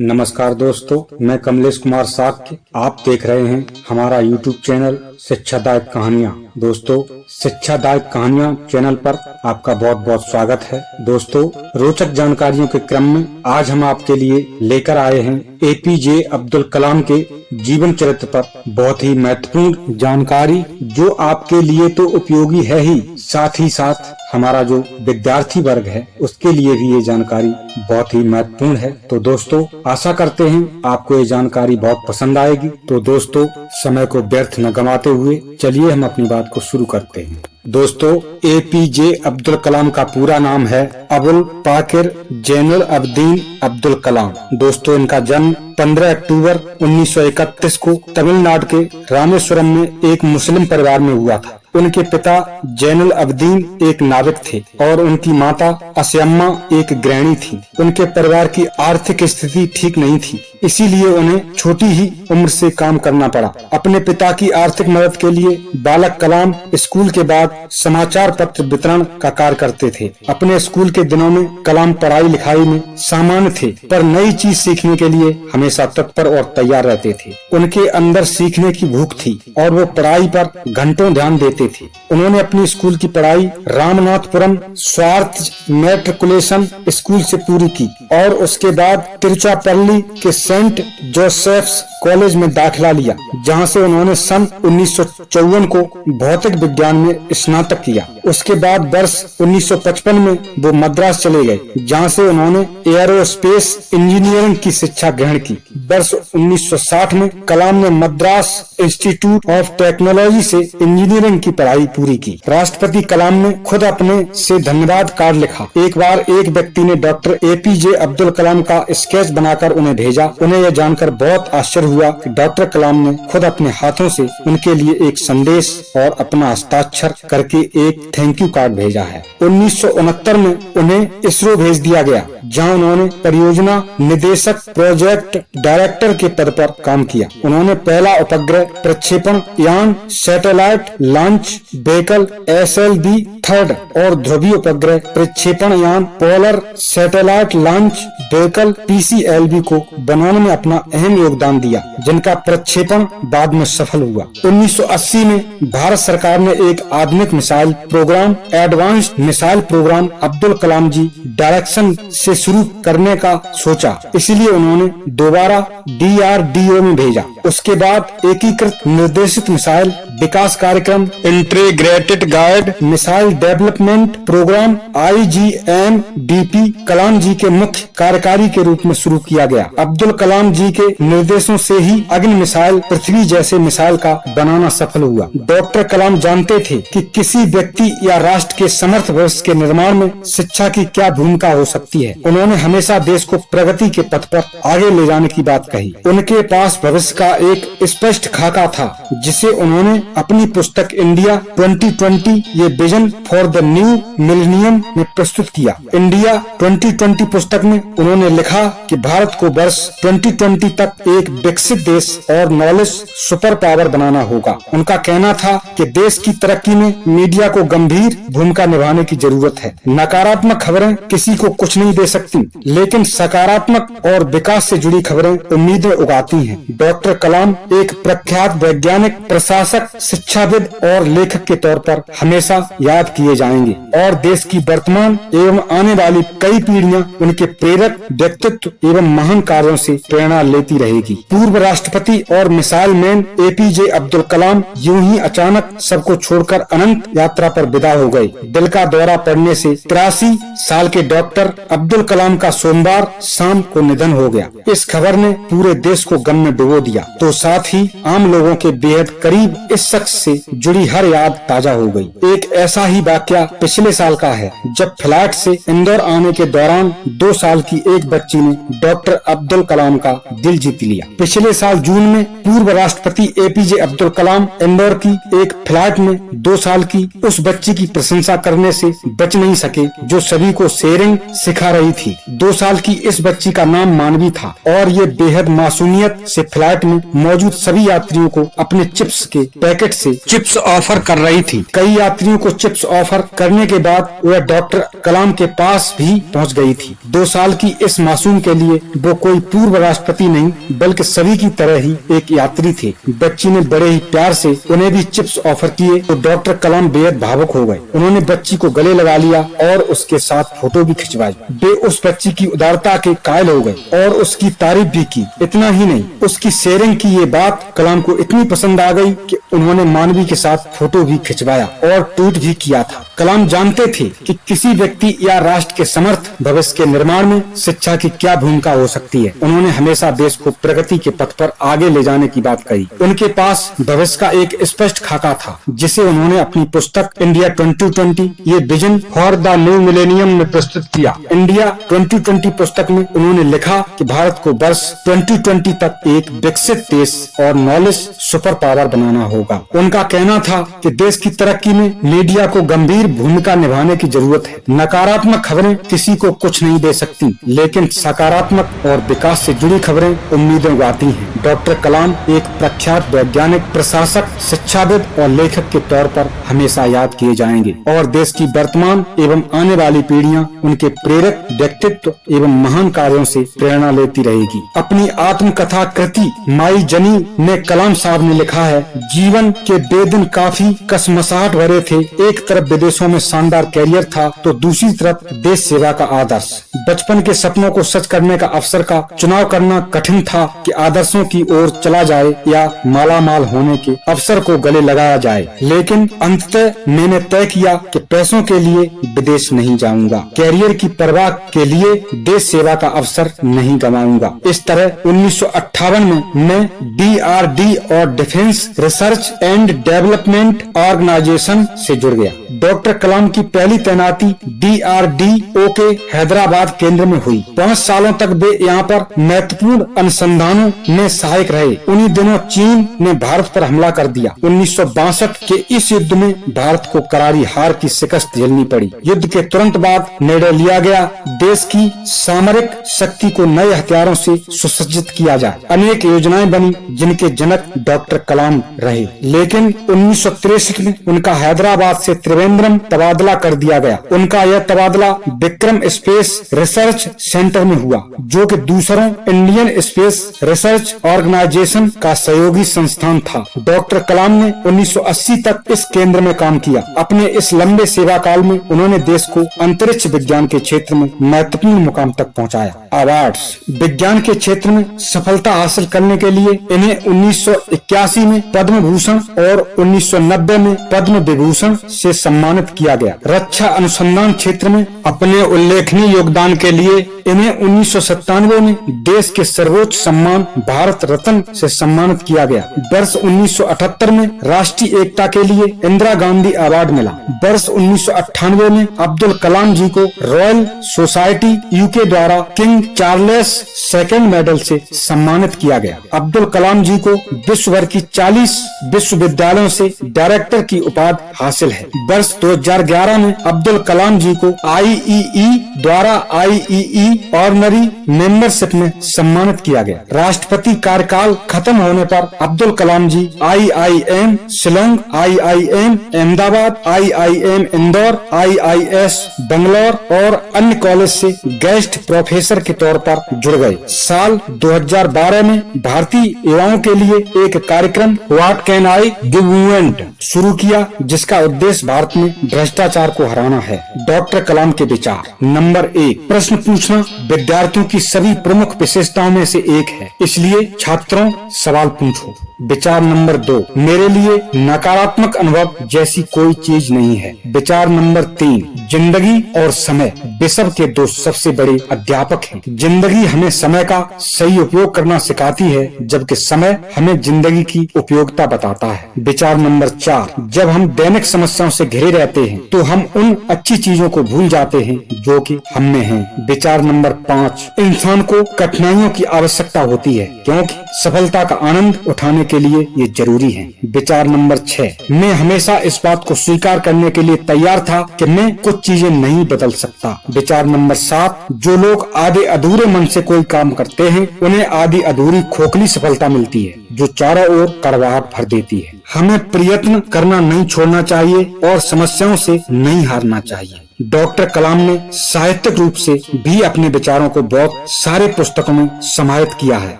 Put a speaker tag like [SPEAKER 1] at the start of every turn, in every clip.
[SPEAKER 1] नमस्कार दोस्तों, मैं कमलेश कुमार साक्य। आप देख रहे हैं हमारा यूट्यूब चैनल शिक्षादायक कहानियाँ। दोस्तों, शिक्षादायक कहानियाँ चैनल पर आपका बहुत बहुत स्वागत है। दोस्तों, रोचक जानकारियों के क्रम में आज हम आपके लिए लेकर आए हैं एपीजे अब्दुल कलाम के जीवन चरित्र पर बहुत ही महत्वपूर्ण जानकारी, जो आपके लिए तो उपयोगी है ही, साथ ही साथ हमारा जो विद्यार्थी वर्ग है उसके लिए भी ये जानकारी बहुत ही महत्वपूर्ण है। तो दोस्तों, आशा करते हैं आपको ये जानकारी बहुत पसंद आएगी। तो दोस्तों, समय को व्यर्थ न गंवाते हुए चलिए हम अपनी बात को शुरू करते हैं। दोस्तों, एपीजे अब्दुल कलाम का पूरा नाम है अबुल पाकिर जैनुल अबदीन अब्दुल कलाम। दोस्तों, इनका जन्म 15 अक्टूबर 1931 को तमिलनाडु के रामेश्वरम में एक मुस्लिम परिवार में हुआ था। उनके पिता जैनुल अबदीन एक नाविक थे और उनकी माता असयम्मा एक गृहिणी थी। उनके परिवार की आर्थिक स्थिति ठीक नहीं थी, इसीलिए उन्हें छोटी ही उम्र से काम करना पड़ा। अपने पिता की आर्थिक मदद के लिए बालक कलाम स्कूल के बाद समाचार पत्र वितरण का कार्य करते थे। अपने स्कूल के दिनों में कलाम पढ़ाई लिखाई में सामान्य थे, पर नई चीज सीखने के लिए हमेशा तत्पर और तैयार रहते थे। उनके अंदर सीखने की भूख थी और वो पढ़ाई पर घंटों ध्यान देते थे। उन्होंने अपनी स्कूल की पढ़ाई रामनाथपुरम स्वार्थ मैट्रिकुलेशन स्कूल से पूरी की और उसके बाद तिरुचिरापल्ली के सेंट जोसेफ्स कॉलेज में दाखिला लिया, जहां से उन्होंने सन 1954 को भौतिक विज्ञान में स्नातक किया। उसके बाद वर्ष 1955 में वो मद्रास चले गए, जहां से उन्होंने एयरोस्पेस इंजीनियरिंग की शिक्षा ग्रहण की। वर्ष 1960 में कलाम ने मद्रास इंस्टीट्यूट ऑफ टेक्नोलॉजी से इंजीनियरिंग की पढ़ाई पूरी की। राष्ट्रपति कलाम ने खुद अपने से धन्यवाद कार्ड लिखा। एक बार एक व्यक्ति ने डॉक्टर एपीजे अब्दुल कलाम का स्केच बनाकर उन्हें भेजा। उन्हें यह जानकर बहुत आश्चर्य हुआ कि डॉक्टर कलाम ने खुद अपने हाथों से उनके लिए एक संदेश और अपना हस्ताक्षर करके एक थैंक यू कार्ड भेजा है। 1969 में उन्हें इसरो भेज दिया गया, जहां उन्होंने परियोजना निदेशक प्रोजेक्ट डायरेक्टर के पद पर काम किया। उन्होंने पहला उपग्रह प्रक्षेपण यान satellite launch vehicle SLV third और ध्रुवीय उपग्रह प्रक्षेपण यान polar satellite launch vehicle PCLV को बनाने में अपना अहम योगदान दिया, जिनका प्रक्षेपण बाद में सफल हुआ। 1980 में भारत सरकार ने एक आधुनिक missile program advanced missile program Abdul Kalam ji direction से शुरू करने का सोचा, इसलिए उन्होंने दोबारा DRDO में भेजा। उसके बाद एकीकृत निर्देशित मिसाइल विकास कार्यक्रम integrated guide missile development program IGMDP Kalam ji के मुख्य कार्यकारी के रूप में शुरू किया गया। अब्दुल कलाम जी के निर्देशों से ही अग्नि मिसाइल पृथ्वी जैसे मिसाइल का बनाना सफल हुआ। डॉक्टर कलाम जानते थे कि किसी व्यक्ति या राष्ट्र के समर्थ भविष्य के निर्माण में शिक्षा की क्या भूमिका हो सकती है। उन्होंने हमेशा देश को प्रगति के पथ पर आगे ले जाने की बात कही। उनके पास भविष्य का एक स्पष्ट खाका था, जिसे उन्होंने अपनी पुस्तक इंडिया 2020 ये vision for the new millennium में प्रस्तुत किया। इंडिया 2020 पुस्तक में उन्होंने लिखा कि भारत को वर्ष 2020 तक एक विकसित देश और नॉलेज सुपर पावर बनाना होगा। उनका कहना था कि देश की तरक्की में मीडिया को गंभीर भूमिका निभाने की जरूरत है। नकारात्मक खबरें किसी को कुछ नहीं दे सकती, लेकिन सकारात्मक और विकास से जुड़ी खबरें उम्मीदें उगाती हैं। डॉक्टर कलाम एक प्रख्यात वैज्ञानिक, प्रशासक, शिक्षाविद और लेखक के तौर पर हमेशा याद किए जाएंगे और देश की वर्तमान एवं आने वाली कई पीढ़ियां उनके प्रेरक व्यक्तित्व एवं महान कार्यों से प्रेरणा लेती रहेगी। पूर्व राष्ट्रपति और missile man APJ Abdul Kalam यूं ही अचानक सबको छोड़कर अनंत यात्रा पर विदा हो गए। दिल का दौरा पड़ने से 83 साल के डॉक्टर अब्दुल कलाम का सोमवार शाम को निधन हो गया। इस खबर ने पूरे देश को गम में डुबो दिया, तो साथ ही आम लोगों के बेहद करीब इस शख्स से जुड़ी हर याद ताजा हो गई। एक ऐसा ही वाकया पिछले साल का है, जब फ्लाइट से इंदौर आने के दौरान 2 साल की एक बच्ची ने डॉक्टर अब्दुल कलाम का दिल जीत लिया। पिछले साल जून में पूर्व राष्ट्रपति एपीजे अब्दुल कलाम इंदौर की एक फ्लाइट में 2 साल की उस बच्ची बच्ची की प्रशंसा करने से बच नहीं सके, जो सभी को शेयरिंग सिखा रही थी। 2 साल की इस बच्ची का नाम मानवी था और ये बेहद मासूमियत से फ्लैट में मौजूद सभी यात्रियों को अपने चिप्स के पैकेट से चिप्स ऑफर कर रही थी। कई यात्रियों को चिप्स ऑफर करने के बाद वह डॉक्टर कलाम के पास भी पहुंच गई थी। 2 साल की इस मासूम के लिए वो कोई पूर्व राष्ट्रपति नहीं बल्कि सभी की तरह ही एक यात्री थे। बच्ची ने बड़े ही प्यार से उन्हें भी चिप्स ऑफर किए तो डॉक्टर कलाम बेहद भावुक हो गए। उन्होंने बच्ची को गले लगा लिया और उसके साथ फोटो भी खिंचवाई। वे उस बच्ची की उदारता के कायल हो गए और उसकी तारीफ भी की। इतना ही नहीं, उसकी शेयरिंग की ये बात कलाम को इतनी पसंद आ गई कि उन्होंने मानवी के साथ फोटो भी खिंचवाया और ट्वीट भी किया था। कलाम जानते थे कि किसी व्यक्ति या राष्ट्र के समर्थ भविष्य के निर्माण में शिक्षा की क्या भूमिका हो सकती है। उन्होंने हमेशा देश को प्रगति के पथ पर आगे ले जाने की बात कही। उनके पास भविष्य का एक स्पष्ट खाका था जिसे उन्होंने अपनी पुस्तक इंडिया 2020 ये vision for the new millennium में प्रस्तुत किया। इंडिया 2020 पुस्तक में उन्होंने लिखा कि भारत को वर्ष 2020 तक एक विकसित देश और नॉलेज सुपर पावर बनाना होगा। उनका कहना था कि देश की तरक्की में मीडिया को गंभीर भूमिका निभाने की जरूरत है। नकारात्मक खबरें किसी को कुछ नहीं दे सकती, लेकिन सकारात्मक और विकास से जुड़ी खबरें उम्मीदें उगाती हैं। डॉक्टर कलाम एक प्रख्यात वैज्ञानिक, प्रशासक, शिक्षाविद और लेखक के तौर पर हमेशा याद किए जाएंगे और देश की वर्तमान एवं आने वाली पीढ़ियां उनके प्रेरक व्यक्तित्व एवं महान कार्यों से प्रेरणा लेती रहेगी। अपनी आत्मकथा कृति माई जनी में कलाम साहब ने लिखा है, जीवन के बेदिन काफी कसमसाहट भरे थे। एक तरफ विदेशों में शानदार कैरियर था तो दूसरी तरफ देश सेवा का आदर्श। बचपन के सपनों को सच करने का अवसर का चुनाव करना कठिन था कि आदर्शों की ओर चला जाए या मालामाल होने के अवसर को गले लगाया जाए, लेकिन अंततः मैंने तय किया कि पैसों के लिए विदेश नहीं जाऊंगा, कैरियर की परवाह के लिए देश सेवा का अवसर नहीं गंवाऊंगा। इस तरह 1958 में मैं DRD और defence research and development organisation से जुड़ गया। डॉक्टर कलाम की पहली तैनाती DRDO के हैदराबाद केंद्र में हुई। 5 सालों तक वे यहाँ पर महत्वपूर्ण अनुसंधानों में सहायक रहे। उन्हीं दिनों चीन ने भारत पर हमला कर दिया। 1962 के इस युद्ध में भारत को करारी हार की शिकस्त झेलनी पड़ी। युद्ध के तुरंत बाद निर्णय लिया गया देश की सामरिक शक्ति को नए हथियारों से सुसज्जित किया जाए। अनेक योजनाएं बनी जिनके जनक डॉक्टर कलाम रहे, लेकिन 1963 में उनका हैदराबाद से त्रिवेंद्रम तबादला कर दिया गया। उनका यह तबादला विक्रम स्पेस रिसर्च सेंटर में हुआ, जो कि दूसरों इंडियन स्पेस रिसर्च ऑर्गेनाइजेशन का सहयोगी संस्थान था। डॉक्टर कलाम ने 1980 तक इस केंद्र में काम किया। अपने इस लंबे सेवा काल में उन्होंने देश को अंतरिक्ष विज्ञान के क्षेत्र में महत्वपूर्ण मुकाम तक पहुंचाया। अवार्ड्स, विज्ञान के क्षेत्र में सफलता हासिल करने के लिए इन्हें 1981 में पद्म भूषण और 1990 में पद्म विभूषण से सम्मानित किया गया। रक्षा अनुसंधान क्षेत्र में अपने उल्लेखनीय योगदान के लिए इन्हें 1997 में देश के सर्वोच्च सम्मान भारत रत्न से सम्मानित किया गया। वर्ष 1978 में राष्ट्रीय एकता के लिए इंदिरा गांधी अवार्ड मिला। वर्ष 1998 में अब्दुल कलाम जी को रॉयल सोसाइटी यूके द्वारा किंग चार्ल्स II मेडल से सम्मानित किया गया। अब्दुल कलाम जी को विश्व भर की 40 विश्वविद्यालयों से डायरेक्टर की उपाधि हासिल है। वर्ष 2011 में अब्दुल कलाम जी को IEE द्वारा IEE ऑनररी मेंबरशिप में सम्मानित किया गया। राष्ट्रपति कार्यकाल खत्म होने पर अब्दुल कलाम जी IIM Shillong, IIM Ahmedabad, IIM Indore, IIS Bangalore और अन्य कॉलेज से गेस्ट प्रोफेसर के तौर पर जुड़ गए। साल 2012 में भारतीय युवाओं के लिए एक कार्यक्रम what can I give event शुरू किया, जिसका उद्देश्य भारत में भ्रष्टाचार को हराना है। डॉक्टर कलाम के विचार। नंबर 1, प्रश्न पूछना विद्यार्थियों की सभी प्रमुख विशेषताओं में से एक है, इसलिए छात्रों सवाल पूछो। विचार नंबर 2, मेरे लिए नकारात्मक अनुभव जैसी कोई चीज नहीं है। विचार नंबर 3, जिंदगी और समय विश्व के 2 सबसे बड़े अध्यापक हैं। जिंदगी हमें समय का सही उपयोग करना सिखाती है, जबकि समय हमें जिंदगी की उपयोगिता बताता है। विचार नंबर 4, जब हम दैनिक समस्याओं से घिरे रहते हैं तो हम उन अच्छी चीजों को भूल जाते हैं जो कि हम में हैं। विचार नंबर 5, इंसान को कठिनाइयों की आवश्यकता होती है, क्योंकि सफलता का आनंद उठाने के लिए ये जरूरी है। विचार नंबर 6, मैं हमेशा इस बात को स्वीकार करने के लिए तैयार था कि मैं कुछ चीजें नहीं बदल सकता। विचार नंबर 7, जो लोग आधे अधूरे मन से कोई काम करते हैं उन्हें आधी अधूरी खोखली सफलता मिलती है जो चारों ओर कड़वाहट भर देती है। हमें प्रयत्न करना नहीं छोड़ना चाहिए और समस्याओं से नहीं हारना चाहिए। डॉक्टर कलाम ने साहित्यिक रूप से भी अपने विचारों को बहुत सारे पुस्तकों में समाहित किया है,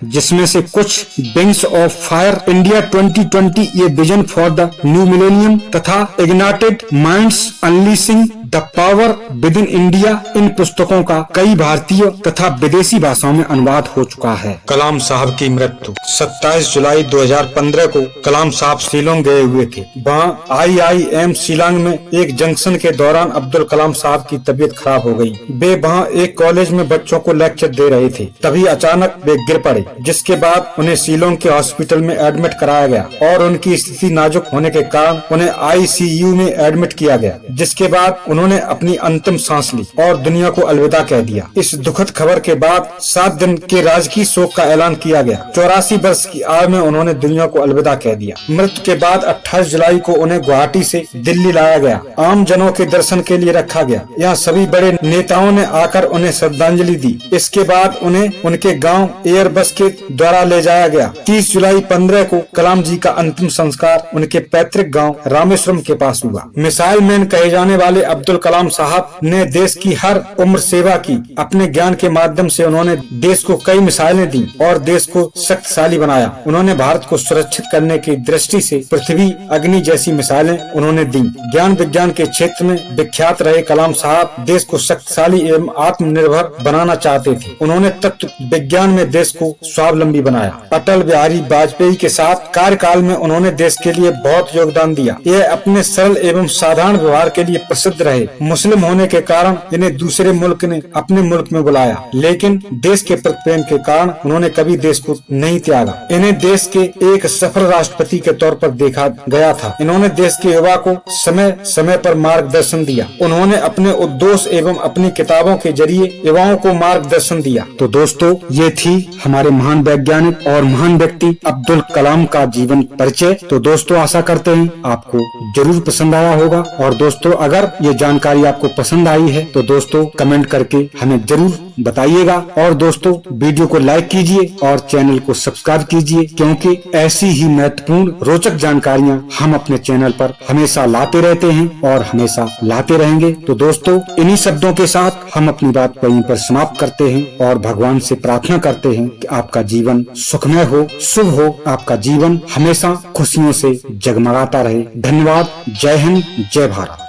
[SPEAKER 1] जिसमें से कुछ विंग्स ऑफ फायर, इंडिया 2020, ये vision for the new millennium तथा ignited minds unleashing the power within India. इन पुस्तकों का कई भारतीय तथा विदेशी भाषाओं में अनुवाद हो चुका है। कलाम साहब की मृत्यु 27 जुलाई 2015 को कलाम साहब शिलोंग गए हुए थे। वहाँ IIM शिलांग में एक जंक्शन के दौरान अब्दुल कलाम साहब की तबीयत खराब हो गई। वे वहाँ एक कॉलेज में बच्चों को लेक्चर दे रहे थे, तभी अचानक वे गिर पड़े, जिसके बाद उन्हें शिलोंग के हॉस्पिटल में एडमिट कराया गया और उनकी स्थिति नाजुक होने के कारण उन्हें ICU में एडमिट किया गया, जिसके बाद उन्होंने अपनी अंतिम सांस ली और दुनिया को अलविदा कह दिया। इस दुखद खबर के बाद 7 दिन के राजकीय शोक का ऐलान किया गया। 84 वर्ष की आयु में उन्होंने दुनिया को अलविदा कह दिया। मृत्यु के बाद 28 जुलाई को उन्हें गुवाहाटी से दिल्ली लाया गया, आम जनों के दर्शन के लिए रखा गया। यहाँ सभी बड़े नेताओं ने आकर उन्हें श्रद्धांजलि दी। इसके बाद उन्हें उनके गांव एयर बस के द्वारा ले जाया गया। 30 जुलाई 15 को कलाम जी का अंतिम संस्कार उनके पैतृक गांव रामेश्वरम के पास हुआ। मिसाइल मैन कहे जाने वाले अब्दुल कलाम साहब ने देश की हर उम्र सेवा की। अपने ज्ञान के माध्यम से उन्होंने देश को कई मिसाइलें दी और देश को शक्तिशाली बनाया। उन्होंने भारत को सुरक्षित करने की दृष्टि से पृथ्वी, अग्नि जैसी मिसाइलें उन्होंने दी। ज्ञान विज्ञान के क्षेत्र में विख्यात रहे कलाम साहब देश को शक्तिशाली एवं आत्मनिर्भर बनाना चाहते थे। उन्होंने तत्व विज्ञान में देश को स्वावलंबी बनाया। अटल बिहारी वाजपेयी के साथ कार्यकाल में उन्होंने देश के लिए बहुत योगदान दिया। यह अपने सरल एवं साधारण व्यवहार के लिए प्रसिद्ध रहे। मुस्लिम होने के कारण इन्हें दूसरे मुल्क ने अपने मुल्क में बुलाया, लेकिन देश के प्रति प्रेम के कारण उन्होंने कभी देश को नहीं त्यागा। इन्हें देश के एक सफल राष्ट्रपति के तौर पर देखा गया था। इन्होंने देश के युवा को समय समय पर मार्गदर्शन दिया। उन्होंने अपने उद्देश्य एवं अपनी किताबों के जरिए युवाओं को मार्गदर्शन दिया। तो दोस्तों, ये थी हमारे महान वैज्ञानिक और महान व्यक्ति अब्दुल कलाम का जीवन परिचय। तो दोस्तों, आशा करते हैं आपको जरूर पसंद आया होगा। और दोस्तों, अगर ये जानकारी आपको पसंद आई है तो दोस्तों कमेंट करके हमें जरूर बताइएगा। और दोस्तों, वीडियो को लाइक कीजिए और चैनल को सब्सक्राइब कीजिए, क्योंकि ऐसी ही महत्वपूर्ण रोचक जानकारियाँ हम अपने चैनल पर हमेशा लाते रहते हैं और हमेशा लाते रहेंगे। तो दोस्तों, इन्हीं शब्दों के साथ हम अपनी बात वहीं पर समाप्त करते हैं और भगवान से प्रार्थना करते हैं कि आपका जीवन सुखमय हो, शुभ हो, आपका जीवन हमेशा खुशियों से जगमगाता रहे। धन्यवाद। जय हिंद, जय भारत।